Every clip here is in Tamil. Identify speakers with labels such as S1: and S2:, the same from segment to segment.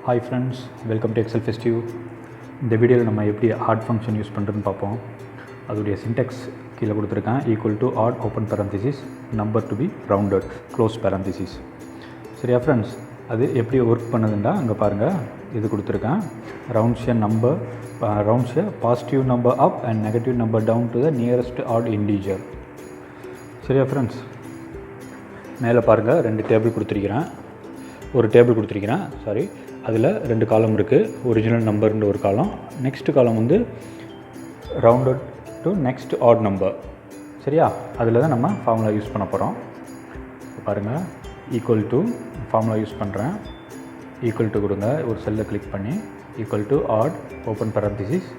S1: Hi friends, welcome to Excel Festive. இந்த வீடியோவில் நம்ம எப்படி ஆட் ஃபங்க்ஷன் யூஸ் பண்ணுறதுன்னு பார்ப்போம். அதோடைய சின்டெக்ஸ் கீழே கொடுத்துருக்கேன். Equal to odd open parenthesis number to be rounded close parenthesis. சரியா ஃப்ரெண்ட்ஸ், அது எப்படி ஒர்க் பண்ணுதுண்டா அங்கே பாருங்கள். இது கொடுத்துருக்கேன். Rounds a positive number up and negative number down to the nearest odd integer. சரியா ஃப்ரெண்ட்ஸ், மேலே பாருங்கள் 2 டேபிள் கொடுத்துருக்கிறேன். ஒரு டேபிள் கொடுத்துருக்கிறேன் அதில் 2 காலம் இருக்குது. ஒரிஜினல் நம்பர்ன்ற ஒரு காலம், நெக்ஸ்ட் காலம் வந்து rounded to next odd number. சரியா, அதில் தான் நம்ம ஃபார்முலா யூஸ் பண்ண போகிறோம். பாருங்கள், ஈக்குவல் டு ஃபார்முலா யூஸ் பண்ணுறேன். ஈக்குவல் டு கொடுங்க, ஒரு செல்லை கிளிக் பண்ணி equal to odd open parenthesis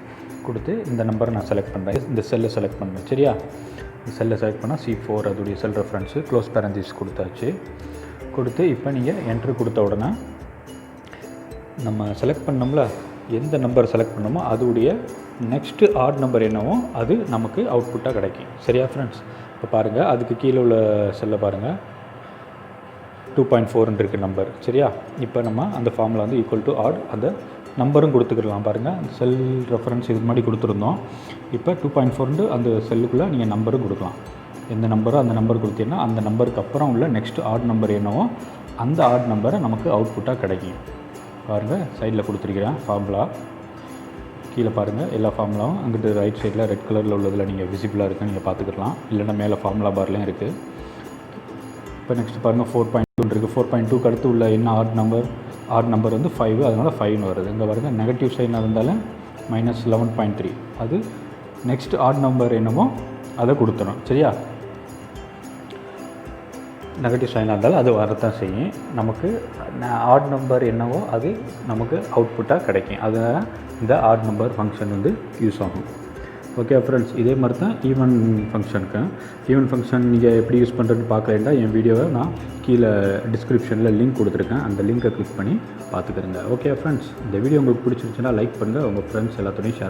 S1: கொடுத்து இந்த நம்பரை நான் செலக்ட் பண்ணுறேன். இந்த செல்லை செலக்ட் பண்ணுறேன். சரியா, இந்த செல்லை செலக்ட் பண்ணால் C4 அதோடைய செல் ரெஃபரன்ஸு க்ளோஸ் பேரந்திசிஸ் கொடுத்தாச்சு. கொடுத்து இப்போ நீங்கள் என்ட்ரு கொடுத்த உடனே நம்ம செலக்ட் பண்ணோம்ல, எந்த நம்பர் செலக்ட் பண்ணோமோ அதோடைய நெக்ஸ்ட்டு ஆட் நம்பர் என்னவோ அது நமக்கு அவுட்புட்டாக கிடைக்கும். சரியா ஃப்ரெண்ட்ஸ், இப்போ பாருங்கள், அதுக்கு கீழே உள்ள செல்லை பாருங்கள், 2.4 இருக்குது நம்பர். சரியா, இப்போ நம்ம அந்த ஃபார்மில் வந்து ஈக்குவல் டு ஆட் அந்த நம்பரும் கொடுத்துக்கலாம். பாருங்கள், செல் ரெஃபரன்ஸ் இது மாதிரி கொடுத்துருந்தோம். இப்போ 2.4 அந்த செல்லுக்குள்ளே நீங்கள் நம்பரும் கொடுக்கலாம். எந்த நம்பரோ அந்த நம்பர் கொடுத்தீங்கன்னா அந்த நம்பருக்கு அப்புறம் உள்ள நெக்ஸ்ட் ஆட் நம்பர் என்னவோ அந்த ஆட் நம்பரை நமக்கு அவுட்புட்டாக கிடைக்கும். பாருங்கள், சைடில் கொடுத்துருக்கிறேன் ஃபார்முலா. கீழே பாருங்கள், எல்லா ஃபார்முலாவும் அங்கிட்டு ரைட் சைடில் ரெட் கலரில் உள்ளதில் நீங்கள் விசிபிளாக இருக்குன்னு நீங்கள் பார்த்துக்கலாம். இல்லைன்னா மேலே ஃபார்முலா பார்லையும் இருக்குது. இப்போ நெக்ஸ்ட் பாருங்கள், 4.2 இருக்குது. 4.2க்கு அடுத்து உள்ள என்ன ஆட் நம்பர் வந்து 5, அதனால் 5ன்னு வருது. இங்கே பாருங்கள், நெகட்டிவ் சைனாக இருந்தாலும் -11.3 அது நெக்ஸ்ட் ஆட் நம்பர் என்னமோ அதை கொடுத்துரும். சரியா, நெகட்டிவ் சைனாக இருந்தாலும் அது வரத்தான் செய்யும். நமக்கு ஆட் நம்பர் என்னவோ அது நமக்கு அவுட்புட்டாக கிடைக்கும். அதனால் இந்த ஆட் நம்பர் ஃபங்க்ஷன் வந்து யூஸ் ஆகும். ஓகே ஃப்ரெண்ட்ஸ், இதே மாதிரி தான் ஈவன் ஃபங்க்ஷன் நீங்கள் எப்படி யூஸ் பண்ணுறதுன்னு பார்க்கலைன்னா என் வீடியோவை நான் கீழே டிஸ்கிரிப்ஷனில் லிங்க் கொடுத்துருக்கேன். அந்த லிங்கை கிளிக் பண்ணி பார்த்துக்கிறேங்க. ஓகே ஃப்ரெண்ட்ஸ், இந்த வீடியோ உங்களுக்கு பிடிச்சிருச்சுன்னா லைக் பண்ணுங்கள், உங்கள் ஃப்ரெண்ட்ஸ் எல்லாத்தோடையும் ஷேர்